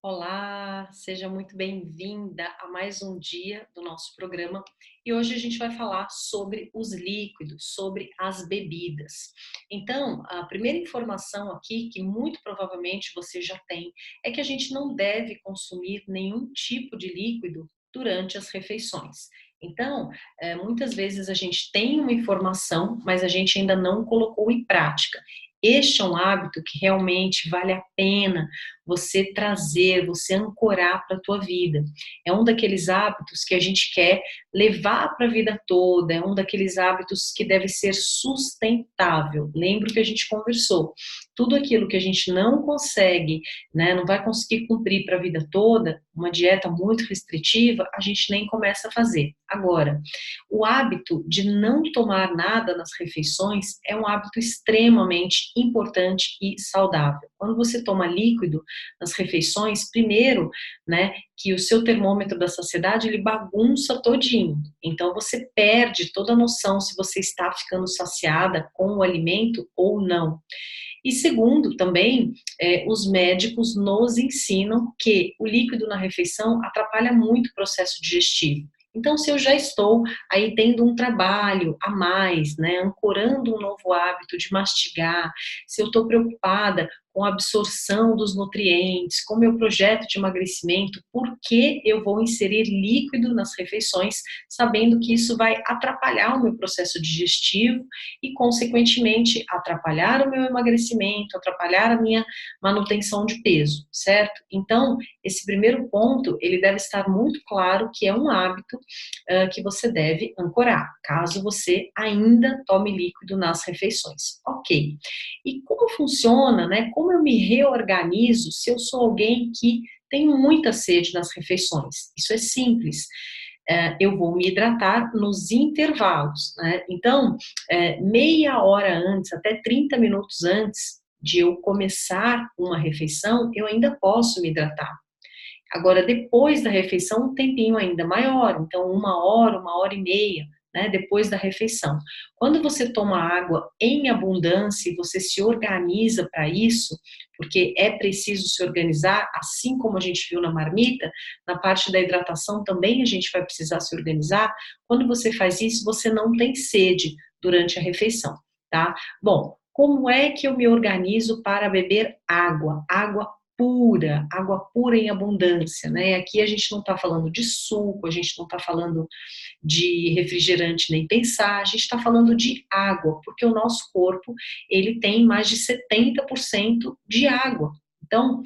Olá, seja muito bem-vinda a mais um dia do nosso programa. E hoje a gente vai falar sobre os líquidos, sobre as bebidas. Então, a primeira informação aqui, que muito provavelmente você já tem, é que a gente não deve consumir nenhum tipo de líquido durante as refeições. Então, muitas vezes a gente tem uma informação, mas a gente ainda não colocou em prática. Este é um hábito que realmente vale a pena você trazer, você ancorar para a tua vida. É um daqueles hábitos que a gente quer levar para a vida toda, é um daqueles hábitos que deve ser sustentável. Lembra que a gente conversou. Tudo aquilo que a gente não consegue, né, não vai conseguir cumprir para a vida toda, uma dieta muito restritiva, a gente nem começa a fazer. Agora, o hábito de não tomar nada nas refeições é um hábito extremamente importante e saudável. Quando você toma líquido, nas refeições, primeiro, né, que o seu termômetro da saciedade ele bagunça todinho. Então você perde toda a noção se você está ficando saciada com o alimento ou não. E segundo, também, os médicos nos ensinam que o líquido na refeição atrapalha muito o processo digestivo. Então, se eu já estou aí tendo um trabalho a mais, né, ancorando um novo hábito de mastigar, se eu estou preocupada com a absorção dos nutrientes, com o meu projeto de emagrecimento, por que eu vou inserir líquido nas refeições, sabendo que isso vai atrapalhar o meu processo digestivo e, consequentemente, atrapalhar o meu emagrecimento, atrapalhar a minha manutenção de peso, certo? Então, esse primeiro ponto, ele deve estar muito claro que é um hábito que você deve ancorar, caso você ainda tome líquido nas refeições. Ok. E como funciona, né? Como eu me reorganizo se eu sou alguém que tem muita sede nas refeições? Isso é simples. Eu vou me hidratar nos intervalos, né? Então, meia hora antes, até 30 minutos antes de eu começar uma refeição, eu ainda posso me hidratar. Agora, depois da refeição, um tempinho ainda maior, então 1 hora e meia, né, depois da refeição. Quando você toma água em abundância e você se organiza para isso, porque é preciso se organizar, assim como a gente viu na marmita, na parte da hidratação também a gente vai precisar se organizar. Quando você faz isso, você não tem sede durante a refeição, tá? Bom, como é que eu me organizo para beber água? Água pura em abundância, né? Aqui a gente não está falando de suco, a gente não está falando de refrigerante nem pensar, a gente está falando de água, porque o nosso corpo, ele tem mais de 70% de água. Então,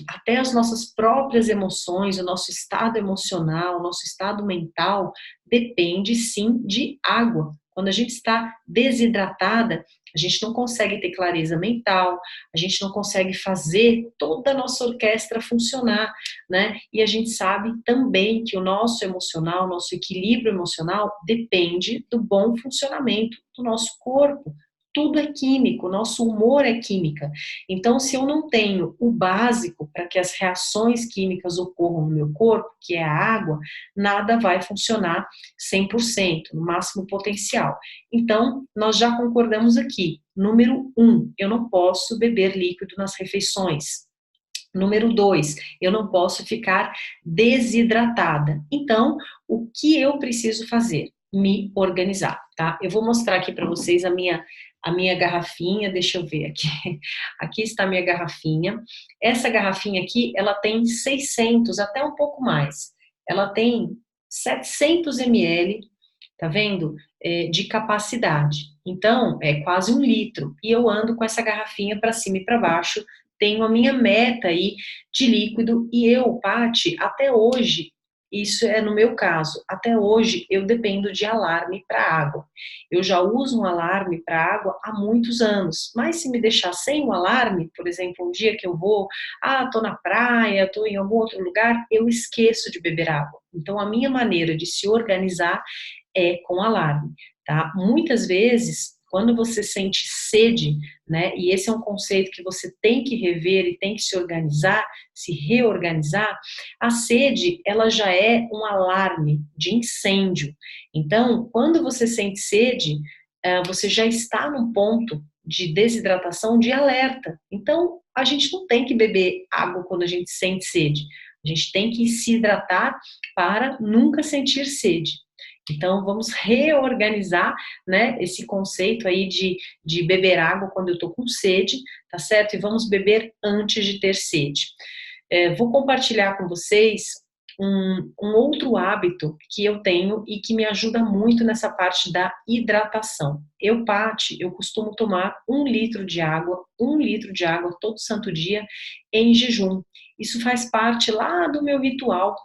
até as nossas próprias emoções, o nosso estado emocional, o nosso estado mental, depende sim de água. Quando a gente está desidratada, a gente não consegue ter clareza mental, a gente não consegue fazer toda a nossa orquestra funcionar, né? E a gente sabe também que o nosso emocional, nosso equilíbrio emocional depende do bom funcionamento do nosso corpo. Tudo é químico, nosso humor é química. Então, se eu não tenho o básico para que as reações químicas ocorram no meu corpo, que é a água, nada vai funcionar 100%, no máximo potencial. Então, nós já concordamos aqui. Número um, eu não posso beber líquido nas refeições. Número 2, eu não posso ficar desidratada. Então, o que eu preciso fazer? Me organizar, tá? Eu vou mostrar aqui para vocês a minha garrafinha, deixa eu ver aqui. Aqui está a minha garrafinha. Essa garrafinha aqui, ela tem 600, até um pouco mais. Ela tem 700 ml, tá vendo? De capacidade. Então, é quase 1 litro. E eu ando com essa garrafinha para cima e para baixo, tenho a minha meta aí de líquido e eu, Paty, até hoje, isso é no meu caso, até hoje eu dependo de alarme para água. Eu já uso um alarme para água há muitos anos, mas se me deixar sem o alarme, por exemplo, um dia que eu vou, tô na praia, tô em algum outro lugar, eu esqueço de beber água. Então a minha maneira de se organizar é com alarme, tá? Muitas vezes, quando você sente sede, né, e esse é um conceito que você tem que rever e tem que se organizar, se reorganizar, a sede, ela já é um alarme de incêndio. Então, quando você sente sede, você já está num ponto de desidratação de alerta. Então, a gente não tem que beber água quando a gente sente sede. A gente tem que se hidratar para nunca sentir sede. Então, vamos reorganizar, né, esse conceito aí de beber água quando eu estou com sede, tá certo? E vamos beber antes de ter sede. Vou compartilhar com vocês um outro hábito que eu tenho e que me ajuda muito nessa parte da hidratação. Eu, Paty, eu costumo tomar 1 litro de água todo santo dia em jejum. Isso faz parte lá do meu ritual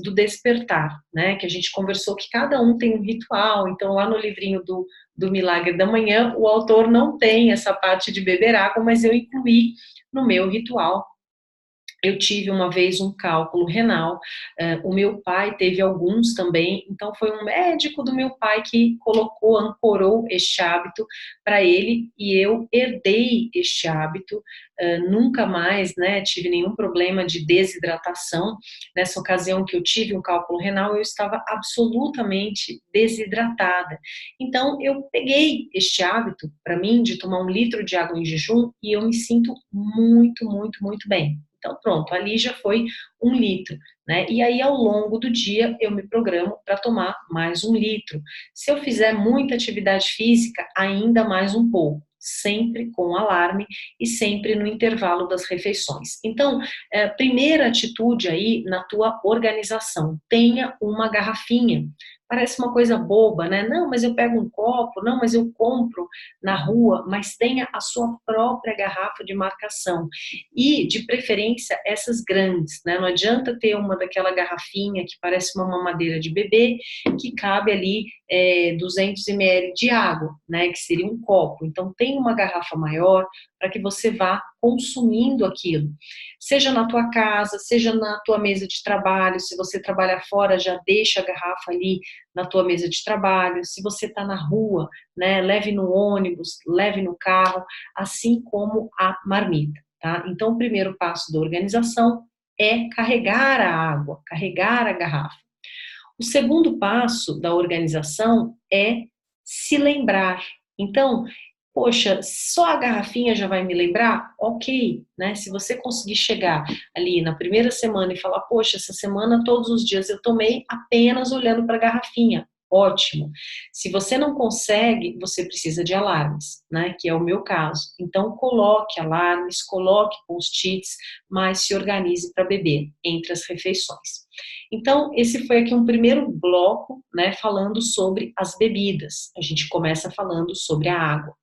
do despertar, né? Que a gente conversou que cada um tem um ritual. Então, lá no livrinho do Milagre da Manhã, o autor não tem essa parte de beber água, mas eu incluí no meu ritual. Eu tive uma vez um cálculo renal, o meu pai teve alguns também, então foi um médico do meu pai que colocou, ancorou este hábito para ele e eu herdei este hábito, nunca mais, né, tive nenhum problema de desidratação. Nessa ocasião que eu tive um cálculo renal, eu estava absolutamente desidratada. Então eu peguei este hábito para mim de tomar 1 litro de água em jejum e eu me sinto muito, muito, muito bem. Então, pronto, ali já foi 1 litro, né? E aí, ao longo do dia, eu me programo para tomar mais 1 litro. Se eu fizer muita atividade física, ainda mais um pouco, sempre com alarme e sempre no intervalo das refeições. Então, primeira atitude aí na tua organização, tenha uma garrafinha. Parece uma coisa boba, né? Não, mas eu pego um copo, não, mas eu compro na rua, mas tenha a sua própria garrafa de marcação. E, de preferência, essas grandes, né? Não adianta ter uma daquela garrafinha que parece uma mamadeira de bebê, que cabe ali 200 ml de água, né? Que seria um copo. Então, tem uma garrafa maior para que você vá consumindo aquilo. Seja na tua casa, seja na tua mesa de trabalho, se você trabalha fora, já deixa a garrafa ali na tua mesa de trabalho. Se você está na rua, né? Leve no ônibus, leve no carro, assim como a marmita. Tá? Então, o primeiro passo da organização é carregar a água, carregar a garrafa. O segundo passo da organização é se lembrar. Então, poxa, só a garrafinha já vai me lembrar? Ok, né? Se você conseguir chegar ali na primeira semana e falar, poxa, essa semana todos os dias eu tomei apenas olhando para a garrafinha. Ótimo. Se você não consegue, você precisa de alarmes, né? Que é o meu caso. Então, coloque alarmes, coloque post-its, mas se organize para beber entre as refeições. Então, esse foi aqui um primeiro bloco, né? Falando sobre as bebidas. A gente começa falando sobre a água.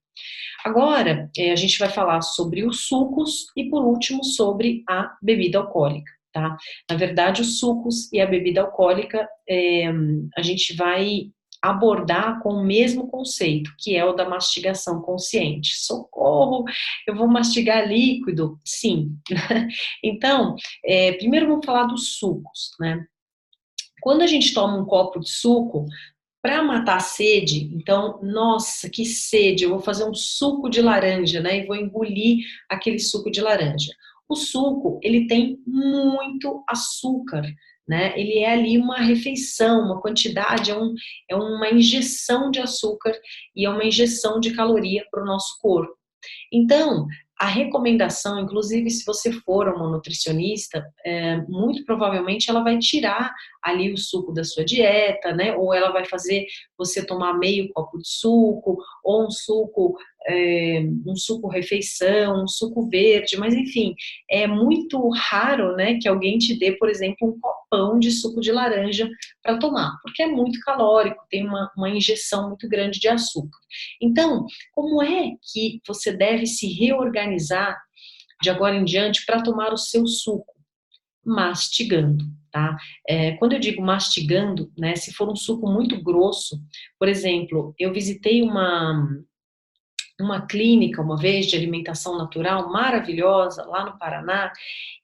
Agora, a gente vai falar sobre os sucos e, por último, sobre a bebida alcoólica, tá? Na verdade, os sucos e a bebida alcoólica, a gente vai abordar com o mesmo conceito, que é o da mastigação consciente. Socorro, eu vou mastigar líquido? Sim. Então, primeiro vamos falar dos sucos, né? Quando a gente toma um copo de suco, para matar a sede, então, nossa, que sede, eu vou fazer um suco de laranja, né? E vou engolir aquele suco de laranja. O suco, ele tem muito açúcar, né? Ele é ali uma refeição, uma quantidade, é uma injeção de açúcar e é uma injeção de caloria para o nosso corpo. Então, a recomendação, inclusive se você for uma nutricionista, muito provavelmente ela vai tirar ali o suco da sua dieta, né? Ou ela vai fazer você tomar meio copo de suco, ou um suco refeição, um suco verde, mas enfim, é muito raro, né, que alguém te dê, por exemplo, um copão de suco de laranja para tomar, porque é muito calórico, tem uma injeção muito grande de açúcar. Então, como é que você deve se reorganizar de agora em diante para tomar o seu suco? Mastigando, tá? Quando eu digo mastigando, né, se for um suco muito grosso, por exemplo, eu visitei uma clínica uma vez de alimentação natural maravilhosa lá no Paraná,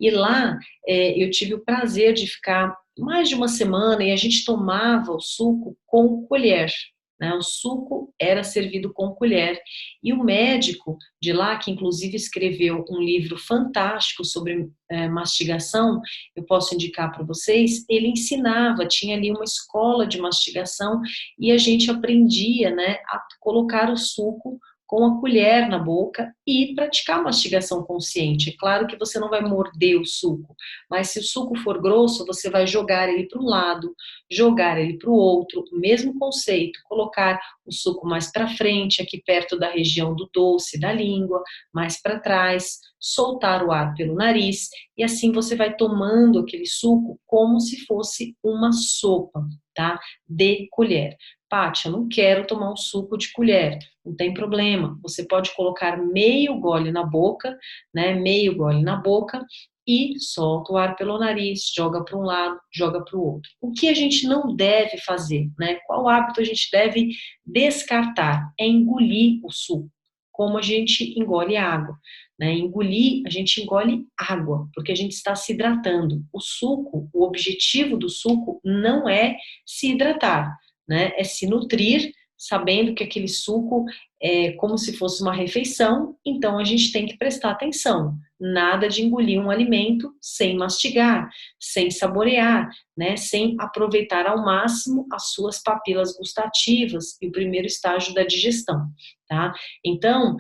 e lá eu tive o prazer de ficar mais de uma semana e a gente tomava o suco com colher, né? O suco era servido com colher e o médico de lá, que inclusive escreveu um livro fantástico sobre mastigação, eu posso indicar para vocês, ele ensinava, tinha ali uma escola de mastigação e a gente aprendia, né, a colocar o suco com a colher na boca e praticar mastigação consciente. É claro que você não vai morder o suco, mas se o suco for grosso, você vai jogar ele para um lado, jogar ele para o outro, o mesmo conceito, colocar o suco mais para frente, aqui perto da região do doce da língua, mais para trás, soltar o ar pelo nariz e assim você vai tomando aquele suco como se fosse uma sopa, tá? De colher. Pátia, eu não quero tomar um suco de colher. Não tem problema. Você pode colocar meio gole na boca, né? Meio gole na boca e solta o ar pelo nariz, joga para um lado, joga para o outro. O que a gente não deve fazer, né? Qual hábito a gente deve descartar? É engolir o suco, como a gente engole água. Né? Engolir, a gente engole água, porque a gente está se hidratando. O suco, o objetivo do suco não é se hidratar, né? É se nutrir, sabendo que aquele suco é como se fosse uma refeição, então a gente tem que prestar atenção. Nada de engolir um alimento sem mastigar, sem saborear, né? Sem aproveitar ao máximo as suas papilas gustativas e o primeiro estágio da digestão, tá? Então,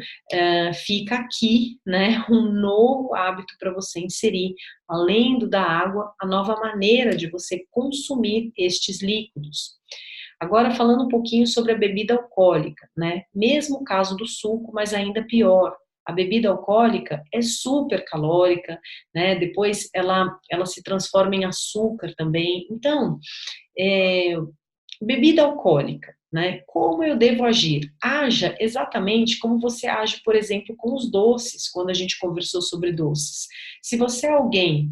fica aqui, né, um novo hábito para você inserir, além do da água, a nova maneira de você consumir estes líquidos. Agora, falando um pouquinho sobre a bebida alcoólica, né? Mesmo caso do suco, mas ainda pior. A bebida alcoólica é super calórica, né? Depois ela se transforma em açúcar também. Então, é, bebida alcoólica, né? Como eu devo agir? Haja exatamente como você age, por exemplo, com os doces, quando a gente conversou sobre doces. Se você é alguém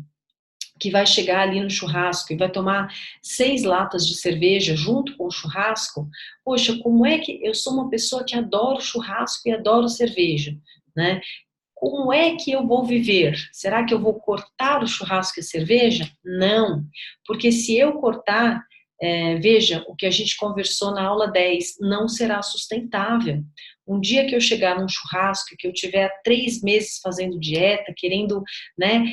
que vai chegar ali no churrasco e vai tomar 6 latas de cerveja junto com o churrasco, poxa, como é que eu sou uma pessoa que adoro churrasco e adoro cerveja, né? Como é que eu vou viver? Será que eu vou cortar o churrasco e a cerveja? Não, porque se eu cortar, veja, o que a gente conversou na aula 10 não será sustentável. Um dia que eu chegar num churrasco, que eu tiver 3 meses fazendo dieta, querendo, né,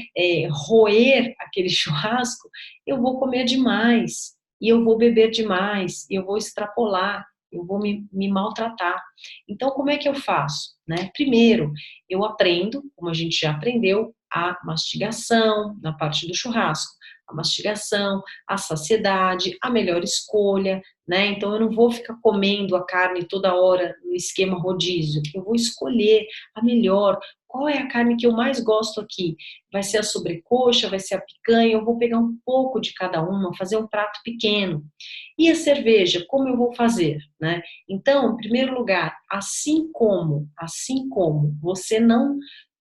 roer aquele churrasco, eu vou comer demais, e eu vou beber demais, e eu vou extrapolar, eu vou me maltratar. Então, como é que eu faço? Né? Primeiro, eu aprendo, como a gente já aprendeu, a mastigação na parte do churrasco, a mastigação, a saciedade, a melhor escolha, né? Então eu não vou ficar comendo a carne toda hora no esquema rodízio, eu vou escolher a melhor. Qual é a carne que eu mais gosto aqui? Vai ser a sobrecoxa, vai ser a picanha, eu vou pegar um pouco de cada uma, fazer um prato pequeno. E a cerveja, como eu vou fazer, né? Então, em primeiro lugar, assim como você não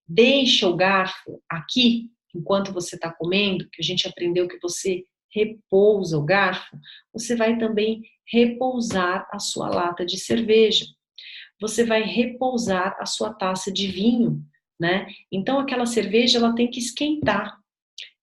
deixa o garfo aqui enquanto você está comendo, que a gente aprendeu que você repousa o garfo, você vai também repousar a sua lata de cerveja. Você vai repousar a sua taça de vinho, né? Então aquela cerveja ela tem que esquentar.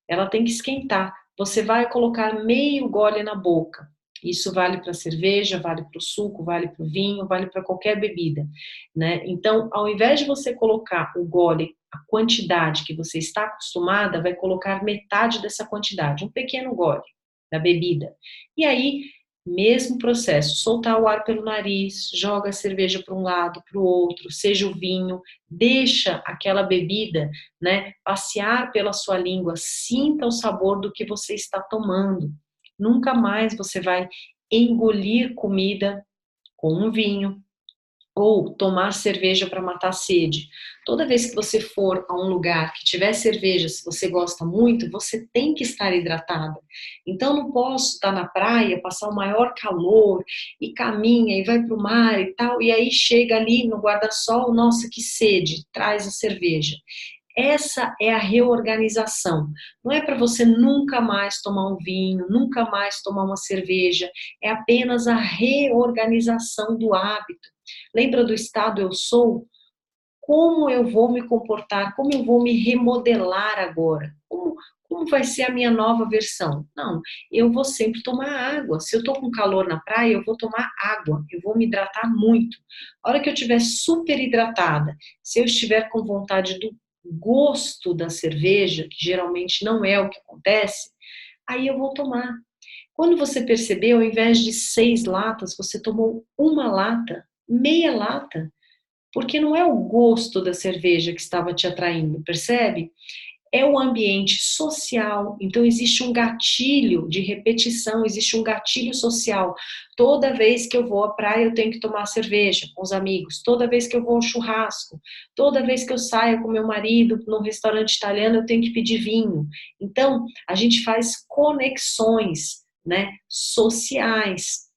Ela tem que esquentar. Você vai colocar meio gole na boca. Isso vale para cerveja, vale para o suco, vale para o vinho, vale para qualquer bebida, né? Então, ao invés de você colocar o gole, a quantidade que você está acostumada, vai colocar metade dessa quantidade, um pequeno gole da bebida. E aí, mesmo processo, soltar o ar pelo nariz, joga a cerveja para um lado, para o outro, seja o vinho, deixa aquela bebida, né, passear pela sua língua, sinta o sabor do que você está tomando. Nunca mais você vai engolir comida com um vinho ou tomar cerveja para matar a sede. Toda vez que você for a um lugar que tiver cerveja, se você gosta muito, você tem que estar hidratada. Então não posso estar na praia, passar o maior calor e caminha e vai para o mar e tal, e aí chega ali no guarda-sol, nossa, que sede, traz a cerveja. Essa é a reorganização. Não é para você nunca mais tomar um vinho, nunca mais tomar uma cerveja. É apenas a reorganização do hábito. Lembra do estado eu sou? Como eu vou me comportar? Como eu vou me remodelar agora? Como vai ser a minha nova versão? Não, eu vou sempre tomar água. Se eu estou com calor na praia, eu vou tomar água. Eu vou me hidratar muito. A hora que eu estiver super hidratada, se eu estiver com vontade do gosto da cerveja, que geralmente não é o que acontece, aí eu vou tomar. Quando você percebeu, ao invés de 6 latas, você tomou uma lata, meia lata. Porque não é o gosto da cerveja que estava te atraindo, percebe? É o ambiente social, então existe um gatilho de repetição, existe um gatilho social. Toda vez que eu vou à praia, eu tenho que tomar cerveja com os amigos, toda vez que eu vou ao churrasco, toda vez que eu saio com meu marido num restaurante italiano, eu tenho que pedir vinho. Então, a gente faz conexões, né, sociais,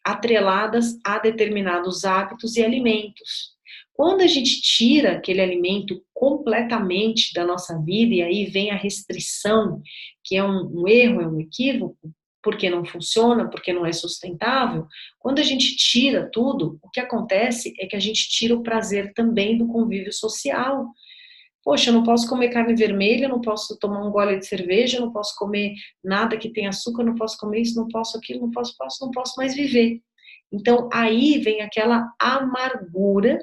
atreladas a determinados hábitos e alimentos. Quando a gente tira aquele alimento completamente da nossa vida, e aí vem a restrição, que é um erro, é um equívoco, porque não funciona, porque não é sustentável, quando a gente tira tudo, o que acontece é que a gente tira o prazer também do convívio social. Poxa, eu não posso comer carne vermelha, eu não posso tomar um gole de cerveja, eu não posso comer nada que tenha açúcar, eu não posso comer isso, não posso aquilo, não posso mais viver. Então, aí vem aquela amargura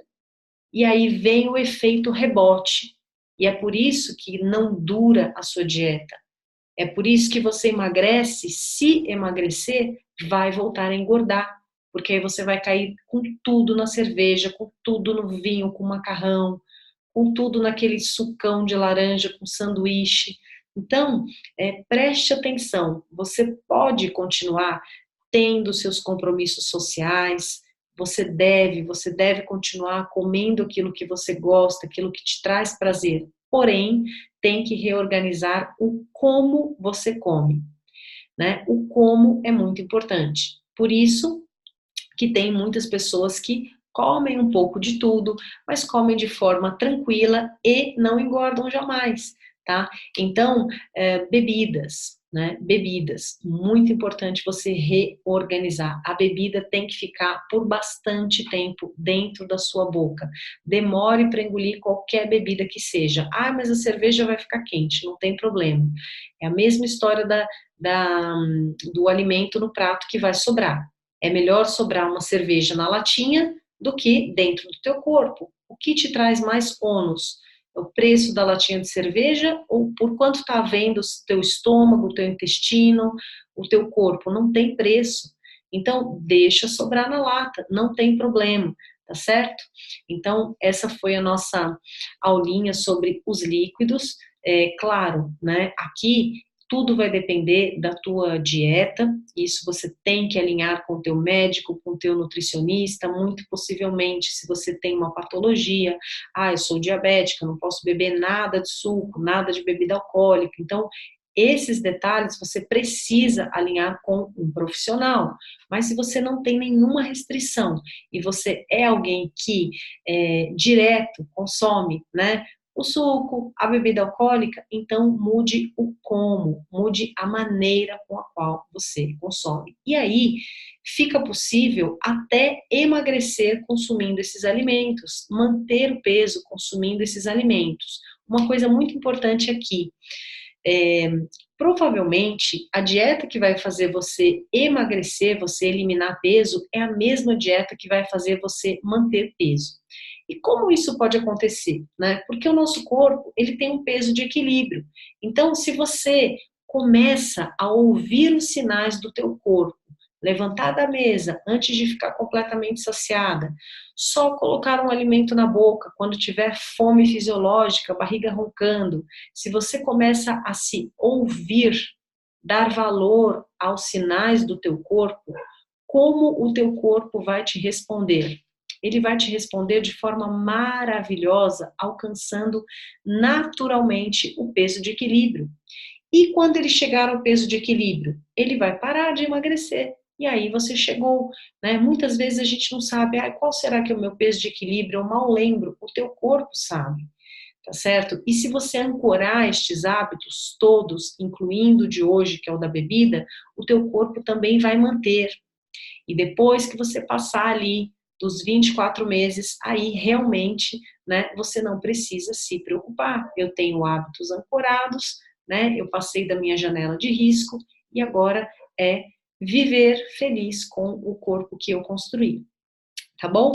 e aí vem o efeito rebote. E é por isso que não dura a sua dieta. É por isso que você emagrece, se emagrecer, vai voltar a engordar. Porque aí você vai cair com tudo na cerveja, com tudo no vinho, com macarrão, com tudo naquele sucão de laranja, com sanduíche. Então, preste atenção, você pode continuar tendo seus compromissos sociais, você deve continuar comendo aquilo que você gosta, aquilo que te traz prazer. Porém, tem que reorganizar o como você come, né? O como é muito importante. Por isso que tem muitas pessoas que comem um pouco de tudo, mas comem de forma tranquila e não engordam jamais, tá? Então, bebidas, né? Bebidas, muito importante você reorganizar. A bebida tem que ficar por bastante tempo dentro da sua boca. Demore para engolir qualquer bebida que seja. Ah, mas a cerveja vai ficar quente, não tem problema. É a mesma história do alimento no prato que vai sobrar. É melhor sobrar uma cerveja na latinha do que dentro do teu corpo. O que te traz mais ônus? O preço da latinha de cerveja ou por quanto está vendo o teu estômago, o teu intestino, o teu corpo? Não tem preço. Então, deixa sobrar na lata, não tem problema, tá certo? Então, essa foi a nossa aulinha sobre os líquidos. É claro, né? Aqui tudo vai depender da tua dieta, isso você tem que alinhar com o teu médico, com o teu nutricionista, muito possivelmente, se você tem uma patologia, eu sou diabética, não posso beber nada de suco, nada de bebida alcoólica, então, esses detalhes você precisa alinhar com um profissional, mas se você não tem nenhuma restrição e você é alguém que direto consome, né, o suco, a bebida alcoólica, então mude o como, mude a maneira com a qual você consome. E aí fica possível até emagrecer consumindo esses alimentos, manter o peso consumindo esses alimentos. Uma coisa muito importante aqui, provavelmente a dieta que vai fazer você emagrecer, você eliminar peso, é a mesma dieta que vai fazer você manter peso. E como isso pode acontecer, né? Porque o nosso corpo, ele tem um peso de equilíbrio. Então, se você começa a ouvir os sinais do teu corpo, levantar da mesa antes de ficar completamente saciada, só colocar um alimento na boca quando tiver fome fisiológica, barriga roncando, se você começa a se ouvir, dar valor aos sinais do teu corpo, como o teu corpo vai te responder? Ele vai te responder de forma maravilhosa, alcançando naturalmente o peso de equilíbrio. E quando ele chegar ao peso de equilíbrio, ele vai parar de emagrecer. E aí você chegou, né? Muitas vezes a gente não sabe, qual será que é o meu peso de equilíbrio? Eu mal lembro, o teu corpo sabe, tá certo? E se você ancorar estes hábitos todos, incluindo o de hoje, que é o da bebida, o teu corpo também vai manter. E depois que você passar ali dos 24 meses, aí realmente, né, você não precisa se preocupar. Eu tenho hábitos ancorados, né, eu passei da minha janela de risco e agora é viver feliz com o corpo que eu construí. Tá bom?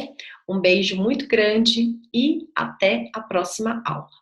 Um beijo muito grande e até a próxima aula.